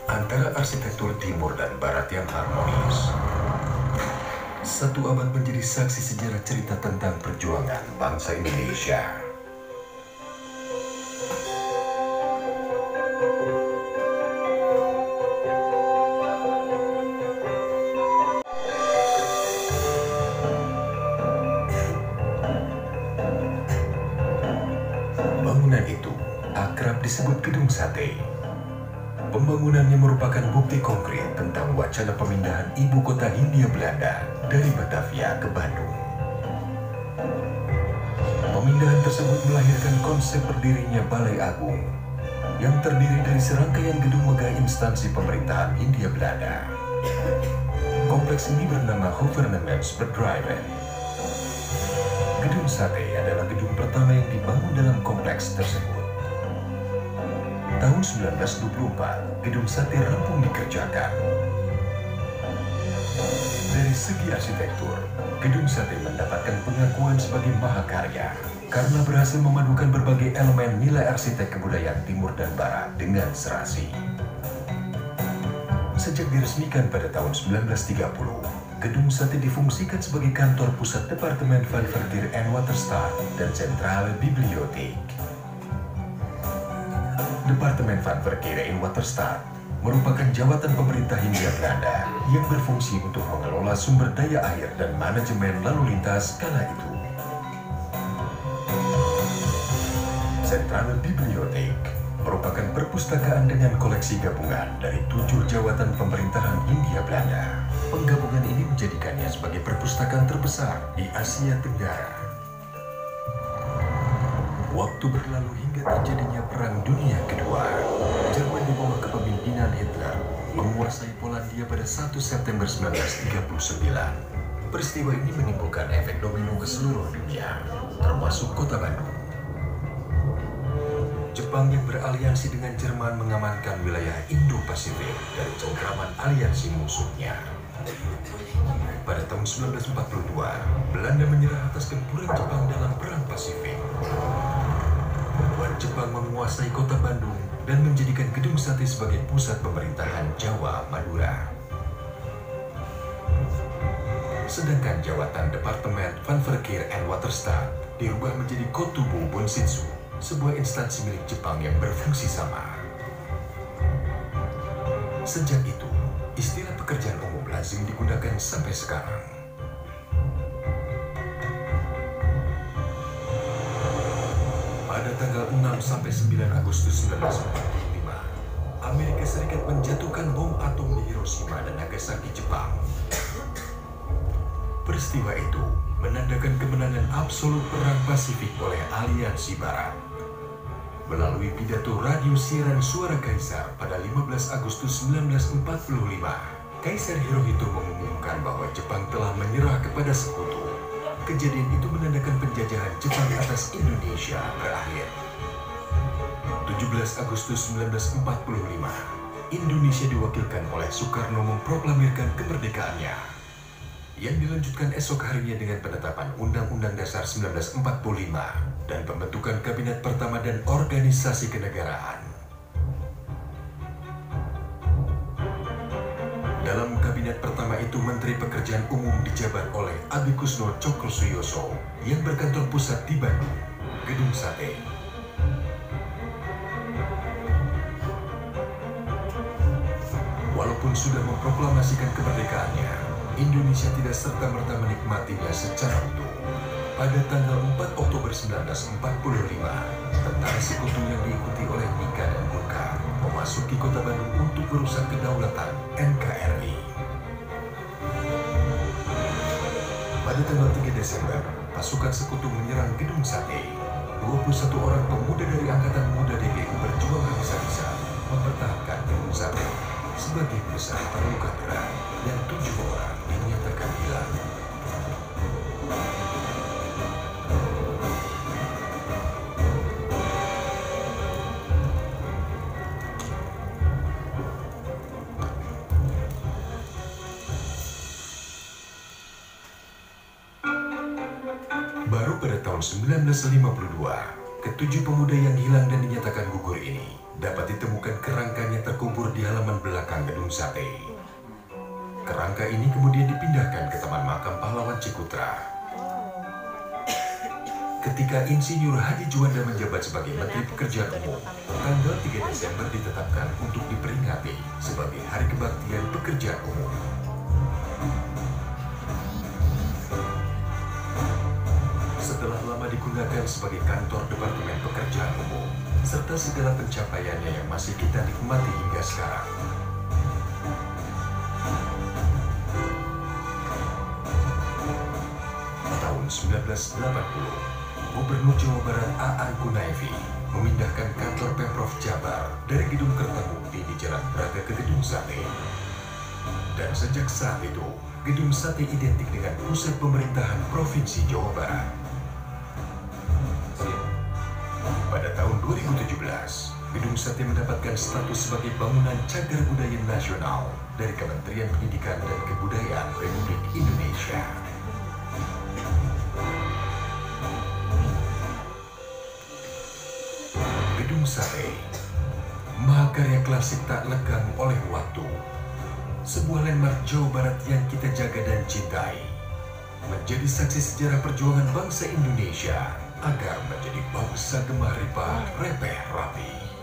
Antara arsitektur timur dan barat yang harmonis, satu abad menjadi saksi sejarah cerita tentang perjuangan bangsa Indonesia. Bangunan itu akrab disebut Gedung Sate. Pembangunannya merupakan bukti konkret tentang wacana pemindahan ibu kota Hindia Belanda dari Batavia ke Bandung. Pemindahan tersebut melahirkan konsep berdirinya Balai Agung yang terdiri dari serangkaian gedung megah instansi pemerintahan Hindia Belanda. Kompleks ini bernama Gouvernementsbedrijven. Gedung Sate adalah gedung pertama yang dibangun dalam kompleks tersebut. Tahun 1924, Gedung Sate rampung dikerjakan. Dari segi arsitektur, Gedung Sate mendapatkan pengakuan sebagai mahakarya karena berhasil memadukan berbagai elemen nilai arsitek kebudayaan Timur dan Barat dengan serasi. Sejak diresmikan pada tahun 1930, Gedung Sate difungsikan sebagai kantor pusat Departemen van Verkeer en Waterstaat dan Centrale Bibliotheek. Departemen van Verkeer en Waterstaat merupakan jabatan pemerintah Hindia Belanda yang berfungsi untuk mengelola sumber daya air dan manajemen lalu lintas kala itu. Centrale Bibliotheek merupakan perpustakaan dengan koleksi gabungan dari 7 jawatan pemerintahan Hindia Belanda. Penggabungan ini menjadikannya sebagai perpustakaan terbesar di Asia Tenggara. Waktu berlalu hingga terjadinya Perang Dunia Kedua. Jerman di bawah kepemimpinan Hitler menguasai Polandia pada 1 September 1939. Peristiwa ini menimbulkan efek domino ke seluruh dunia, termasuk kota Bandung. Jepang yang beraliansi dengan Jerman mengamankan wilayah Indo-Pasifik dari cengkraman aliansi musuhnya. Pada tahun 1942, Belanda menyerah atas gempuran Jepang dalam Perang Pasifik. Membuat Jepang menguasai kota Bandung dan menjadikan Gedung Sate sebagai pusat pemerintahan Jawa Madura. Sedangkan jawatan Departemen van Verkeer en Waterstaat dirubah menjadi Kotobu Bonsitsu, sebuah instansi milik Jepang yang berfungsi sama. Sejak itu, istilah pekerjaan umum lazim digunakan sampai sekarang. Pada tanggal 6 sampai 9 Agustus 1945, Amerika Serikat menjatuhkan bom atom di Hiroshima dan Nagasaki, Jepang. Peristiwa itu menandakan kemenangan absolut Perang Pasifik oleh Aliansi Barat. Melalui pidato radio siaran Suara Kaisar pada 15 Agustus 1945, Kaisar Hirohito mengumumkan bahwa Jepang telah menyerah kepada sekutu. Kejadian itu menandakan penjajahan Jepang atas Indonesia berakhir. 17 Agustus 1945, Indonesia diwakilkan oleh Soekarno memproklamirkan kemerdekaannya, yang dilanjutkan esok harinya dengan penetapan Undang-Undang Dasar 1945 dan pembentukan Kabinet Pertama dan Organisasi Kenegaraan. Dalam Kabinet Pertama itu, Menteri Pekerjaan Umum dijabat oleh Adikusno Cokrosuyoso yang berkantor pusat di Bandung, Gedung Sate. Walaupun sudah memproklamasikan kemerdekaannya, Indonesia tidak serta-merta menikmatinya secara utuh. Pada tanggal 4 Oktober 1945, tentara sekutu yang diikuti oleh Nika dan Gurkha memasuki kota Bandung untuk merusak kedaulatan NKRI. Pada tanggal 3 Desember, pasukan sekutu menyerang Gedung Sate. 21 orang pemuda dari Angkatan Muda DKI berjuang habis-habisan mempertahankan Gedung Sate. Sebagian besar terluka berat dan 7 orang dinyatakan hilang. Baru pada tahun 1952, ketujuh pemuda yang hilang dan dinyatakan gugur ini dapat ditemukan kerangkanya terkubur di halaman belakang Gedung Sate. Kerangka ini kemudian dipindahkan ke Taman Makam Pahlawan Cikutra. Ketika Insinyur Hadi Juanda menjabat sebagai Menteri Pekerjaan Umum, tanggal 3 Desember ditetapkan untuk diperingati sebagai Hari Kebaktian Pekerjaan Umum. Setelah lama digunakan sebagai kantor Departemen Pekerjaan Umum, serta segala pencapaiannya yang masih kita nikmati hingga sekarang. Tahun 1980, Gubernur Jawa Barat Aan Kunaifi memindahkan kantor Pemprov Jabar dari Gedung Kertamukti di Jalan Braga ke Gedung Sate. Dan sejak saat itu, Gedung Sate identik dengan pusat pemerintahan Provinsi Jawa Barat. Pada tahun 2017, Gedung Sate mendapatkan status sebagai bangunan cagar budaya nasional dari Kementerian Pendidikan dan Kebudayaan Republik Indonesia. Gedung Sate, mahakarya klasik tak lekang oleh waktu. Sebuah landmark Jawa Barat yang kita jaga dan cintai. Menjadi saksi sejarah perjuangan bangsa Indonesia agar menjadi bangsa gemah ripah, repeh rapi.